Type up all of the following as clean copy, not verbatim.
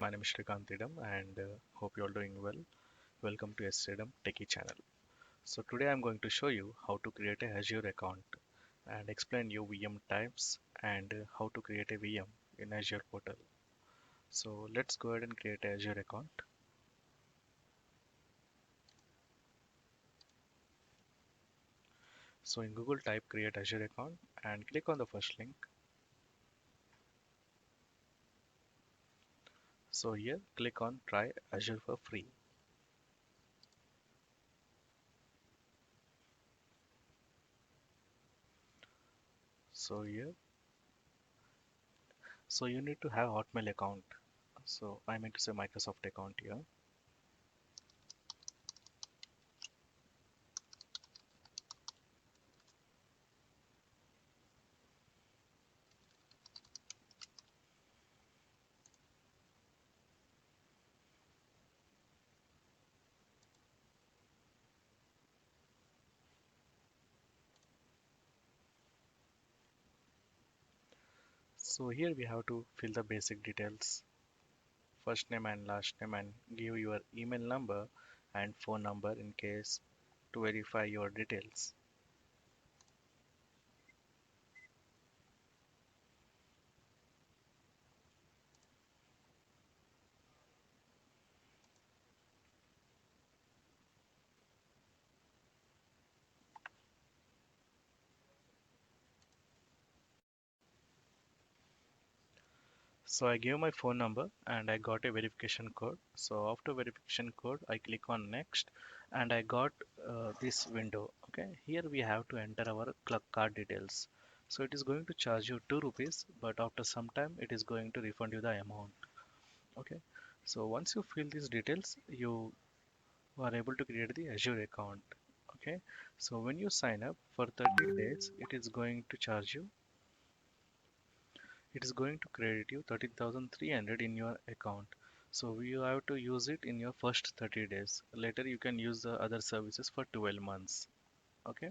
my name is Shrikant and hope you all doing well. Welcome to SCDM Techie channel. So today I'm going to show you how to create a Azure account and explain you VM types and how to create a VM in Azure portal. So let's go ahead and create a Azure account. So in Google type create Azure account and click on the first link. So here click on try Azure for free. So here you need to have Hotmail account. So I meant to say Microsoft account here. So here we have to fill the basic details, first name and last name, and give your email number and phone number in case to verify your details. So I gave my phone number and I got a verification code. So after verification code, I click on next and I got this window. Okay, here we have to enter our card details. So it is going to charge you 2 rupees, but after some time it is going to refund you the amount. Okay, so once you fill these details, you are able to create the Azure account. Okay, so when you sign up for 30 days, it is going to credit you 13,300 in your account. So you have to use it in your first 30 days. Later you can use the other services for 12 months. Okay,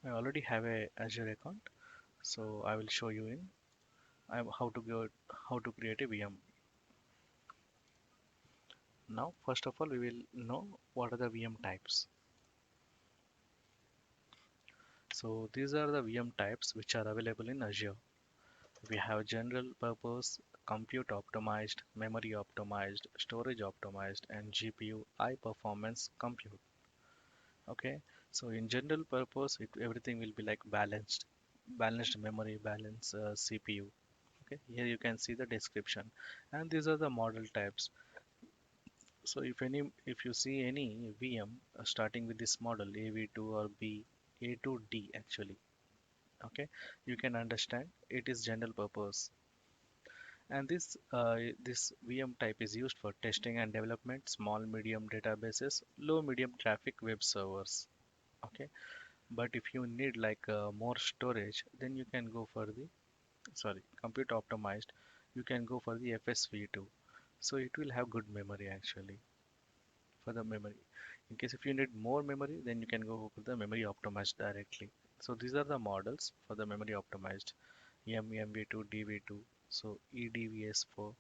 I already have a Azure account, so I will show you in how to create a VM. Now, first of all, we will know what are the VM types. So these are the VM types which are available in Azure. We have general purpose, compute optimized, memory optimized, storage optimized, and GPU high performance compute. Okay, so in general purpose, everything will be like balanced memory, balanced CPU. Okay, here you can see the description, and these are the model types. So if you see any VM starting with this model AV2 or B, A2D actually. Okay, you can understand it is general purpose. And this VM type is used for testing and development, small medium databases, low medium traffic web servers. Okay, but if you need like more storage, then you can go for the compute optimized. You can go for the FSV2. So it will have good memory actually for the memory. In case if you need more memory, then you can go for the memory optimized directly. So these are the models for the memory optimized. MV2, DV2, so EDVS4.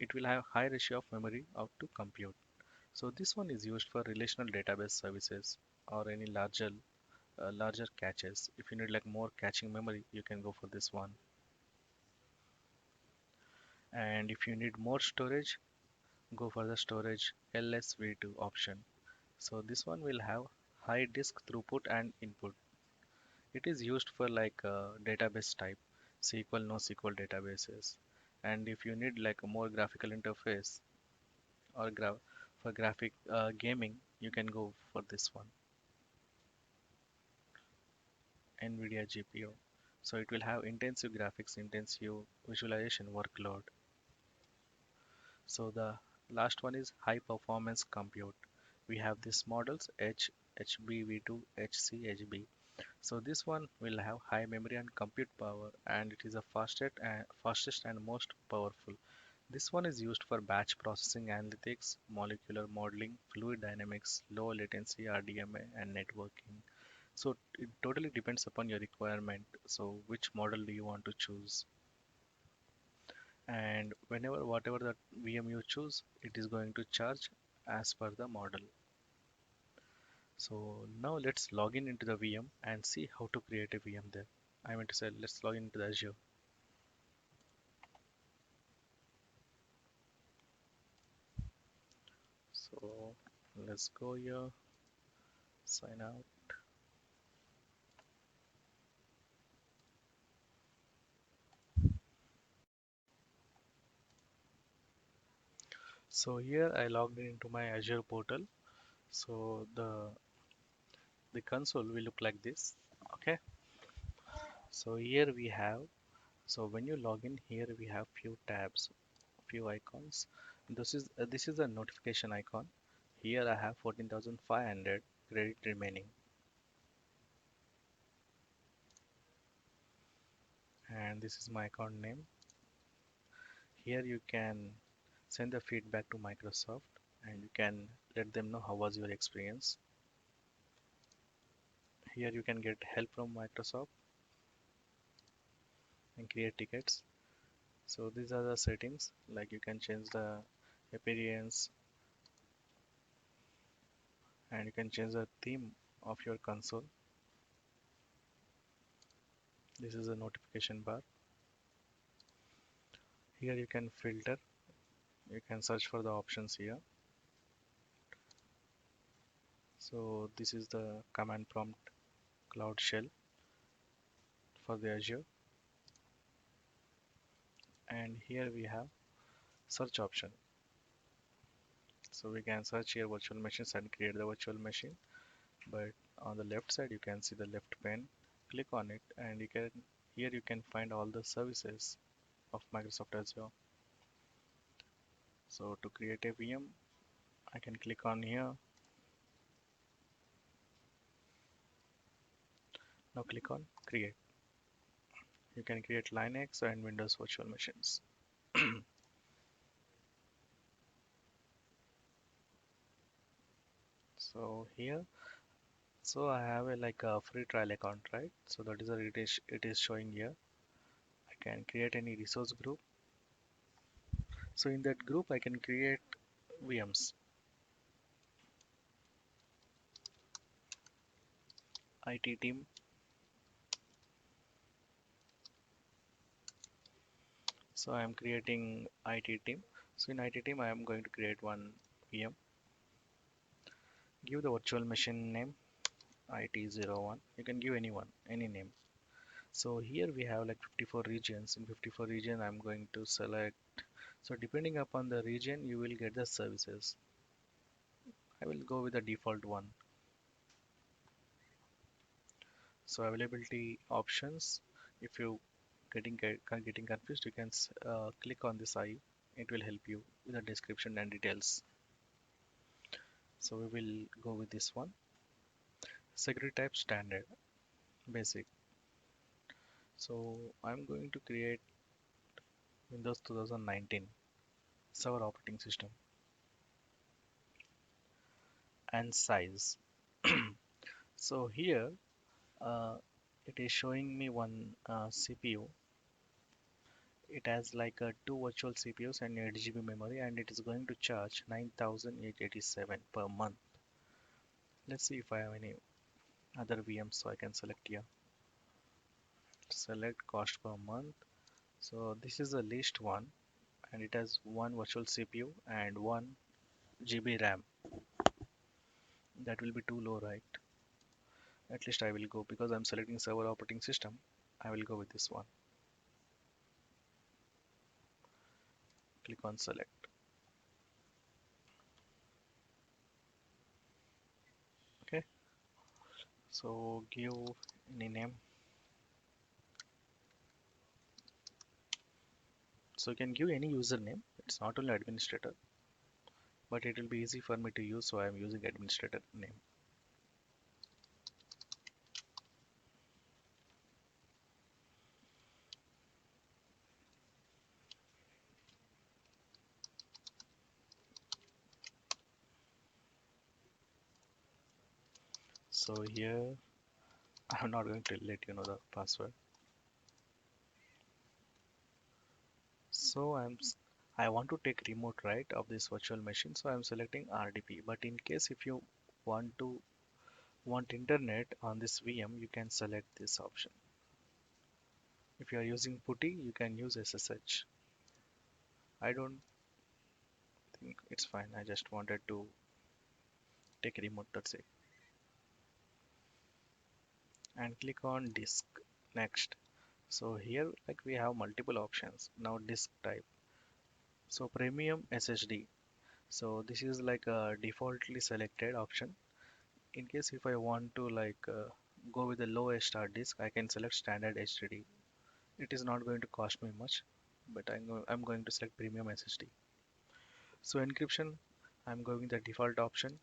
It will have high ratio of memory out to compute. So this one is used for relational database services or any larger caches. If you need like more caching memory, you can go for this one. And if you need more storage, go for the storage LSV2 option. So this one will have high disk throughput and input. It is used for like database type, SQL, NoSQL databases. And if you need like a more graphical interface or for graphic gaming, you can go for this one, NVIDIA GPU. So it will have intensive graphics, intensive visualization workload. So the last one is high performance compute. We have these models HBV2, HCHB. So this one will have high memory and compute power, and it is the fastest and most powerful. This one is used for batch processing analytics, molecular modeling, fluid dynamics, low latency RDMA, and networking. So it totally depends upon your requirement. So which model do you want to choose? and whenever whatever the VM you choose, it is going to charge as per the model. So now let's log in into the VM and see how to create a VM there. I meant to say let's log in into the Azure. So let's go here, sign out. So here I logged into my Azure portal. So the console will look like this. Okay. So here we have, so when you log in here we have few tabs, few icons. This is a notification icon. Here I have 14,500 credit remaining, and this is my account name. Here you can send the feedback to Microsoft and you can let them know how was your experience. Here you can get help from Microsoft and create tickets. So these are the settings, like you can change the appearance and you can change the theme of your console. This is a notification bar. Here you can filter, you can search for the options here. So this is the command prompt Cloud Shell for the Azure, and here we have search option. So we can search here virtual machines and create the virtual machine, but on the left side you can see the left pane. Click on it and you can, here you can find all the services of Microsoft Azure. So to create a VM, I can click on here. Now click on create. You can create Linux and Windows virtual machines. So here, so I have a like a free trial account, right? So that is it is showing here. I can create any resource group. So in that group I can create VMs, IT team. So I am creating IT team. So in IT team I am going to create one VM. Give the virtual machine name IT01. You can give anyone, any name. So here we have like 54 regions. In 54 region I'm going to select. So depending upon the region you will get the services. I will go with the default one. So availability options. If you getting confused, you can click on this eye. It will help you with the description and details. So we will go with this one. Security type standard, basic. So I'm going to create Windows 2019 server operating system and size. So here it is showing me one CPU. It has like two virtual CPUs and 8 GB memory, and it is going to charge 9,887 per month. Let's see if I have any other VMs, so I can select here. Select cost per month. So this is the least one, and it has one virtual CPU and 1 GB RAM. That will be too low, right? At least I will go, because I'm selecting server operating system, I will go with this one. Click on select. Okay, so give any name. So you can give any username. It's not only administrator, but it will be easy for me to use, so I'm using administrator name. So here I'm not going to let you know the password. I want to take remote right of this virtual machine, so I'm selecting RDP. But in case if you want internet on this VM, you can select this option. If you are using PuTTY, you can use SSH. I don't think it's fine. I just wanted to take remote, that's it. And click on disk. Next. So here like we have multiple options. Now disk type. So premium SSD. So this is like a defaultly selected option. In case if I want to go with the lowest hard disk, I can select standard HDD. It is not going to cost me much, but I'm going to select premium SSD. So encryption, I'm going with the default option.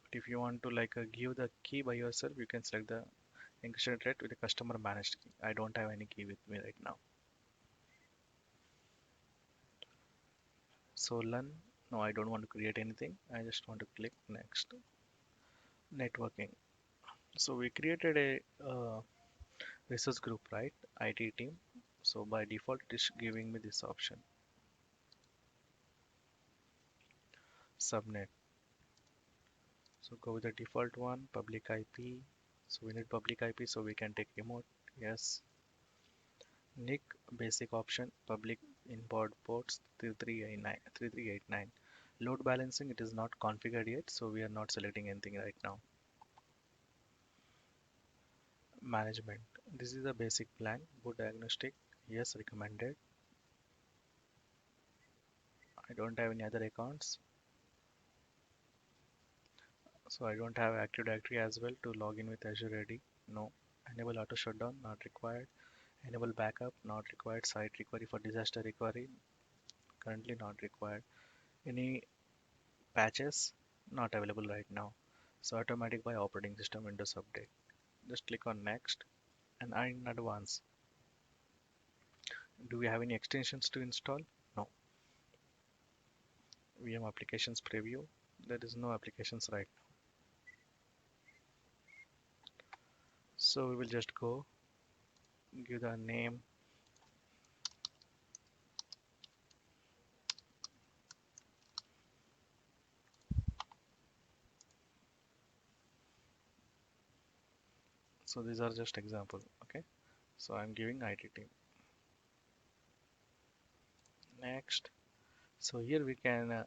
But if you want to give the key by yourself, you can select the encryption rate with the customer managed key. I don't have any key with me right now. So learn. No, I don't want to create anything. I just want to click next. Networking. So we created a research group, right? IT team. So by default, it is giving me this option. Subnet. So go with the default one, public IP. So we need public IP so we can take remote. Yes. NIC basic option, public import ports 3389. Load balancing, it is not configured yet, so we are not selecting anything right now. Management. This is a basic plan. Boot diagnostic. Yes, recommended. I don't have any other accounts. So I don't have Active Directory as well to log in with Azure AD. No. Enable auto shutdown, not required. Enable backup, not required. Site recovery for disaster recovery, currently not required. Any patches, not available right now. So automatic by operating system Windows update. Just click on next and in advance. Do we have any extensions to install? No. VM applications preview. There is no applications right now. So we will just go, give the name. So these are just example. Okay. So I'm giving IT team. Next. So here we can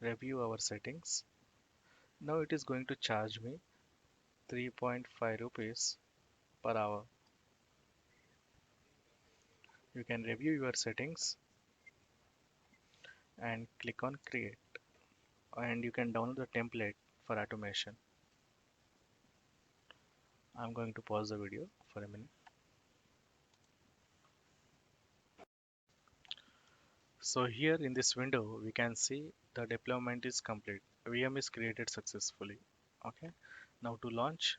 review our settings. Now it is going to charge me 3.5 rupees per hour. You can review your settings and click on create, and you can download the template for automation. I'm going to pause the video for a minute. So here in this window we can see the deployment is complete. VM is created successfully. Okay, now to launch,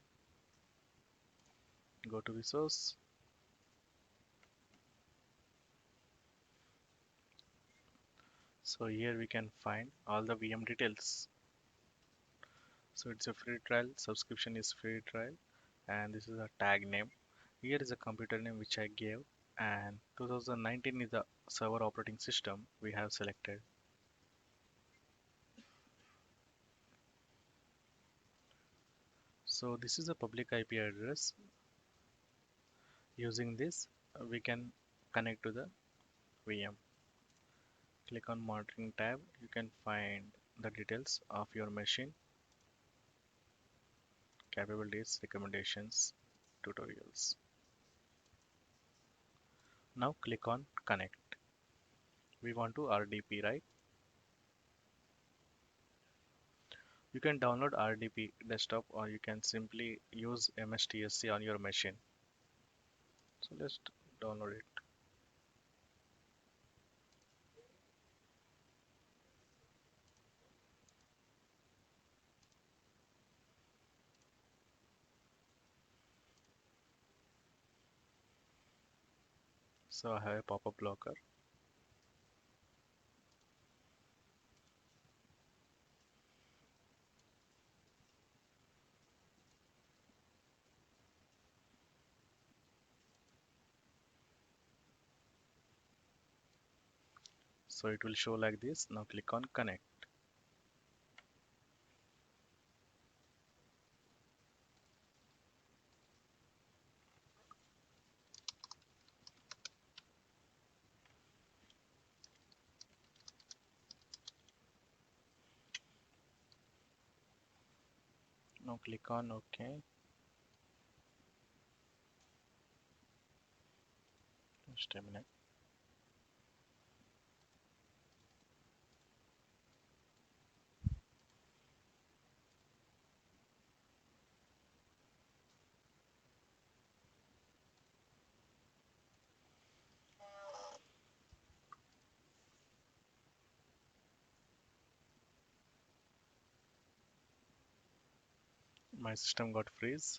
go to resource. So here we can find all the VM details. So it's a free trial, subscription is free trial, and this is a tag name. Here is a computer name which I gave, and 2019 is the server operating system we have selected. So this is a public IP address. Using this, we can connect to the VM. Click on monitoring tab. You can find the details of your machine, capabilities, recommendations, tutorials. Now click on connect. We want to RDP, right? You can download RDP desktop or you can simply use MSTSC on your machine. So let's download it. So I have a pop-up blocker. So it will show like this. Now click on connect. Now click on OK. Just a minute. My system got freeze.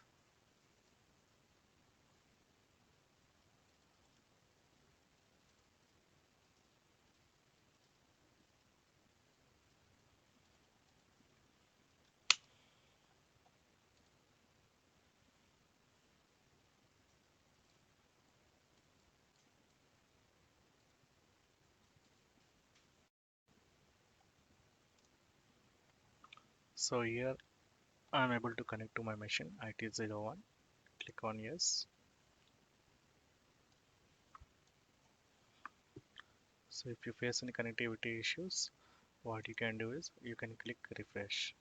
So here I'm able to connect to my machine IT01. Click on yes. So if you face any connectivity issues, what you can do is you can click refresh.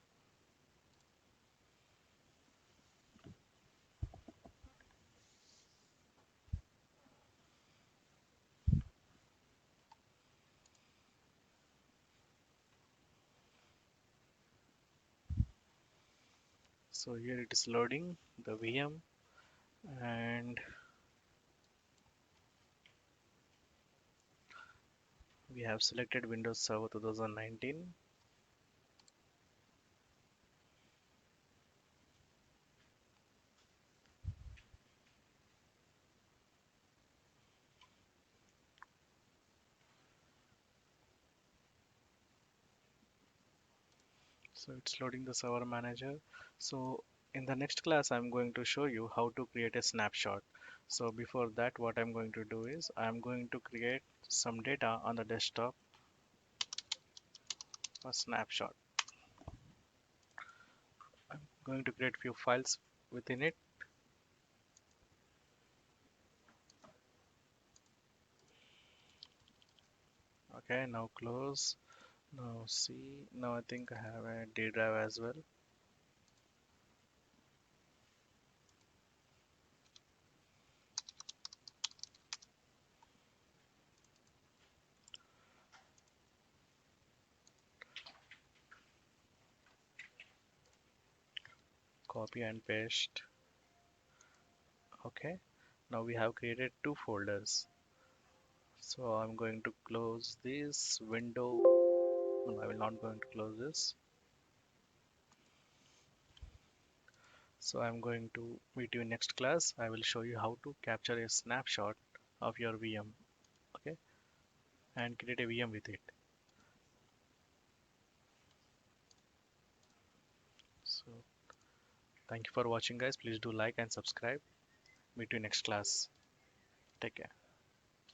So here it is loading the VM, and we have selected Windows Server 2019. So it's loading the server manager. So in the next class, I'm going to show you how to create a snapshot. So before that, what I'm going to do is I'm going to create some data on the desktop, a snapshot. Going to create few files within it. Okay, now close. Now see, now I think I have a D drive as well. Copy and paste. Okay, now we have created two folders. So I'm going to close this window. No, I will not going to close this. So I'm going to meet you in next class. I will show you how to capture a snapshot of your VM, okay, and create a VM with it. So thank you for watching, guys. Please do like and subscribe. Meet you next class. Take care.